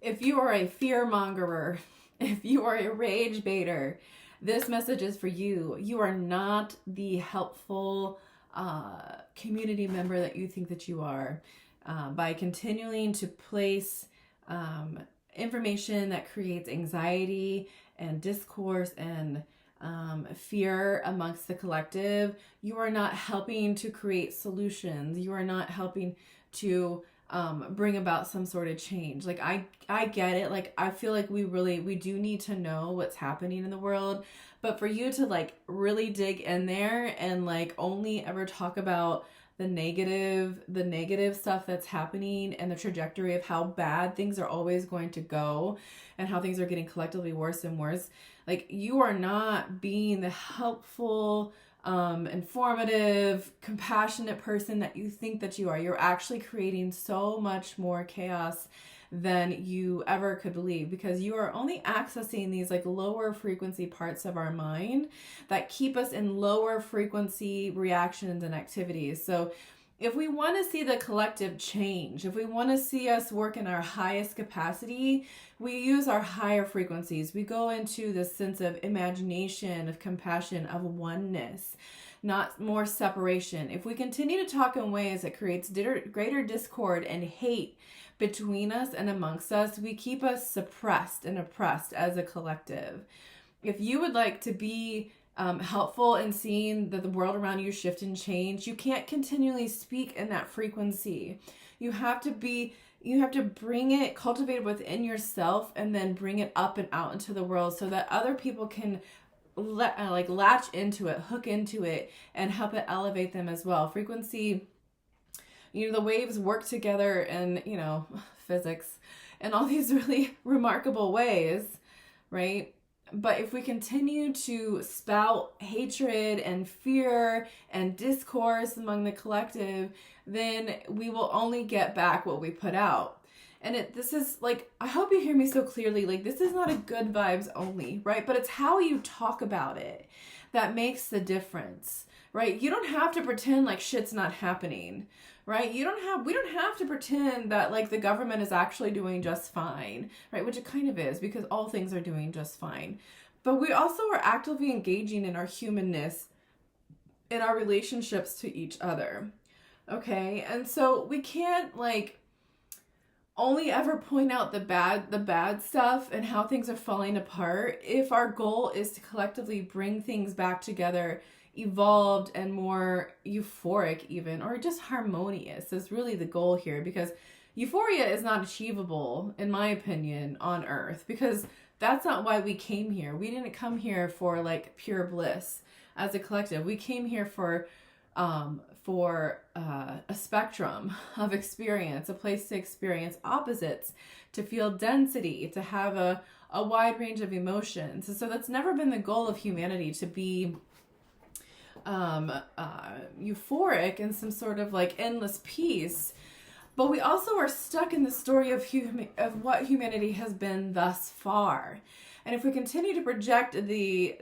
If you are a fear mongerer, if you are a rage baiter, this message is for you. You are not the helpful community member that you think that you are. By continuing to place information that creates anxiety and discourse and fear amongst the collective, you are not helping to create solutions. You are not helping to bring about some sort of change. Like I get it. Like I feel like we do need to know what's happening in the world, but for you to like really dig in there and like only ever talk about the negative stuff that's happening and the trajectory of how bad things are always going to go and how things are getting collectively worse and worse, like you are not being the helpful, informative, compassionate person that you think that you are. You're actually creating so much more chaos than you ever could believe, because you are only accessing these like lower frequency parts of our mind that keep us in lower frequency reactions and activities. So if we want to see the collective change, if we want to see us work in our highest capacity, we use our higher frequencies. We go into this sense of imagination, of compassion, of oneness, not more separation. If we continue to talk in ways that creates greater discord and hate between us and amongst us, we keep us suppressed and oppressed as a collective. If you would like to be helpful in seeing that the world around you shift and change, you can't continually speak in that frequency. You have to bring it, cultivate it within yourself, and then bring it up and out into the world so that other people can latch into it, hook into it, and help it elevate them as well. Frequency, the waves work together in, physics and all these really remarkable ways, right? But if we continue to spout hatred and fear and discourse among the collective, then we will only get back what we put out. And this is like, I hope you hear me so clearly, like this is not a good vibes only, right? But it's how you talk about it that makes the difference, right? You don't have to pretend like shit's not happening, right? We don't have to pretend that like the government is actually doing just fine, right? Which it kind of is, because all things are doing just fine. But we also are actively engaging in our humanness, in our relationships to each other, okay? And so we can't like only ever point out the bad stuff and how things are falling apart if our goal is to collectively bring things back together, evolved and more euphoric even, or just harmonious is really the goal here, because euphoria is not achievable, in my opinion, on Earth, because that's not why we came here. We didn't come here for like pure bliss as a collective. We came here for a spectrum of experience, a place to experience opposites, to feel density, to have a wide range of emotions. And so that's never been the goal of humanity, to be euphoric in some sort of like endless peace. But we also are stuck in the story of what humanity has been thus far. And if we continue to project the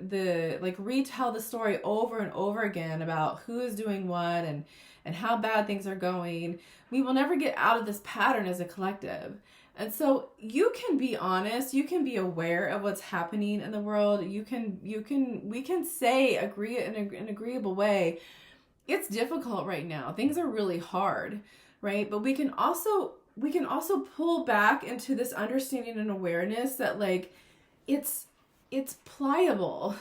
retell the story over and over again about who is doing what and how bad things are going, we will never get out of this pattern as a collective. And so you can be honest, you can be aware of what's happening in the world. We can say agree in an agreeable way. It's difficult right now. Things are really hard, right? But we can also pull back into this understanding and awareness that like it's pliable,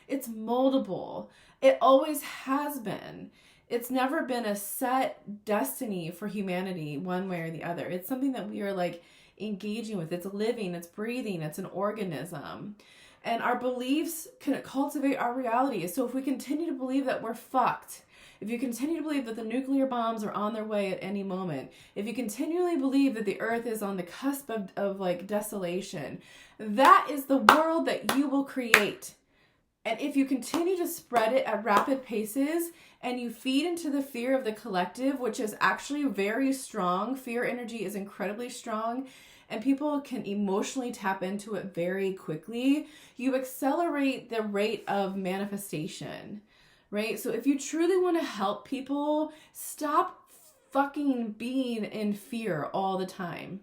it's moldable. It always has been. It's never been a set destiny for humanity one way or the other. It's something that we are like engaging with. It's living, it's breathing, it's an organism. And our beliefs can cultivate our reality. So if we continue to believe that we're fucked, if you continue to believe that the nuclear bombs are on their way at any moment, if you continually believe that the earth is on the cusp of like desolation, that is the world that you will create. And if you continue to spread it at rapid paces and you feed into the fear of the collective, which is actually very strong, fear energy is incredibly strong, and people can emotionally tap into it very quickly, you accelerate the rate of manifestation, right? So if you truly want to help people, stop fucking being in fear all the time.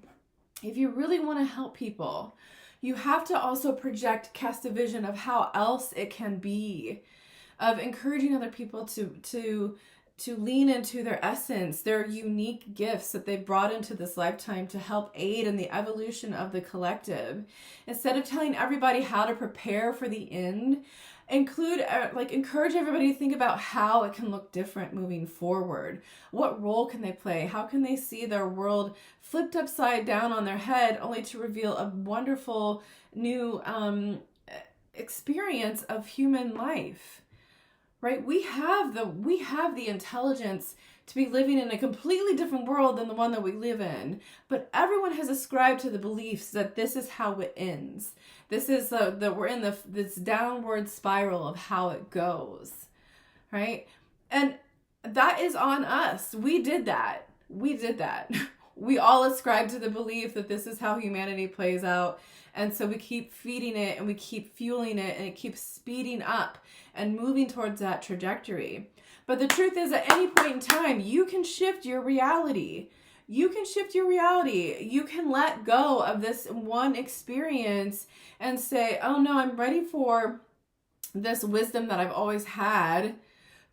if you really want to help people, you have to also cast a vision of how else it can be, of encouraging other people to lean into their essence, their unique gifts that they've brought into this lifetime to help aid in the evolution of the collective. Instead of telling everybody how to prepare for the end, encourage everybody to think about how it can look different moving forward. What role can they play? How can they see their world flipped upside down on their head, only to reveal a wonderful new experience of human life? Right? We have the intelligence to be living in a completely different world than the one that we live in. But everyone has ascribed to the beliefs that this is how it ends. This is that we're in this downward spiral of how it goes. Right? And that is on us. We did that. We all ascribe to the belief that this is how humanity plays out. And so we keep feeding it and we keep fueling it, and it keeps speeding up and moving towards that trajectory. But the truth is, at any point in time, you can shift your reality. You can let go of this one experience and say, oh no, I'm ready for this wisdom that I've always had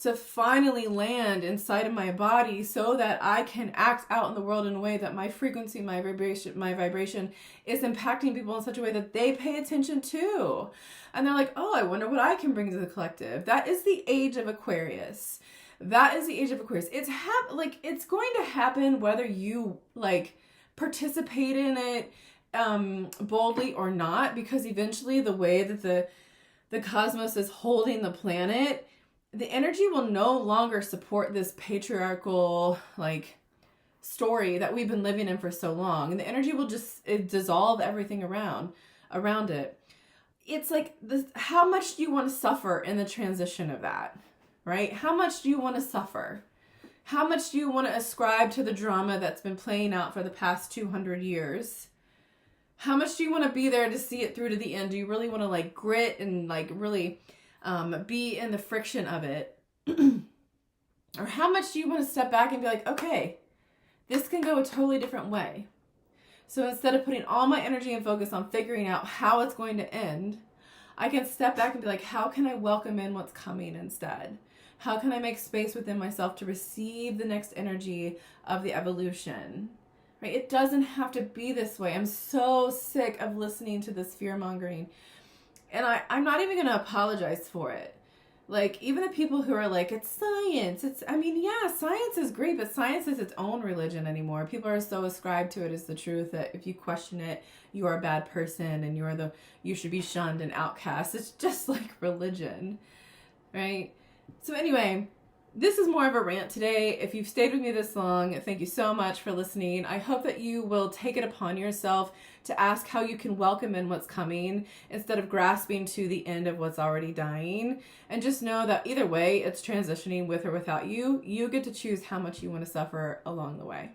to finally land inside of my body, so that I can act out in the world in a way that my frequency, my vibration is impacting people in such a way that they pay attention to. And they're like, oh, I wonder what I can bring to the collective. That is the age of Aquarius. It's going to happen whether you participate in it boldly or not, because eventually the way that the cosmos is holding the planet, the energy will no longer support this patriarchal story that we've been living in for so long, and the energy will just dissolve everything around it. It's like this: how much do you want to suffer in the transition of that, right? How much do you want to suffer? How much do you want to ascribe to the drama that's been playing out for the past 200 years? How much do you want to be there to see it through to the end? Do you really want to grit and really be in the friction of it? Or how much do you want to step back and be like, okay, this can go a totally different way. So instead of putting all my energy and focus on figuring out how it's going to end, I can step back and be like, how can I welcome in what's coming instead? How can I make space within myself to receive the next energy of the evolution? Right? It doesn't have to be this way. I'm so sick of listening to this fear mongering. And I'm not even going to apologize for it. Even the people who are like, it's science. Science is great, but science is its own religion anymore. People are so ascribed to it as the truth that if you question it, you are a bad person and you should be shunned and outcast. It's just like religion, right? So anyway, this is more of a rant today. If you've stayed with me this long, thank you so much for listening. I hope that you will take it upon yourself to ask how you can welcome in what's coming instead of grasping to the end of what's already dying. And just know that either way, it's transitioning with or without you. You get to choose how much you want to suffer along the way.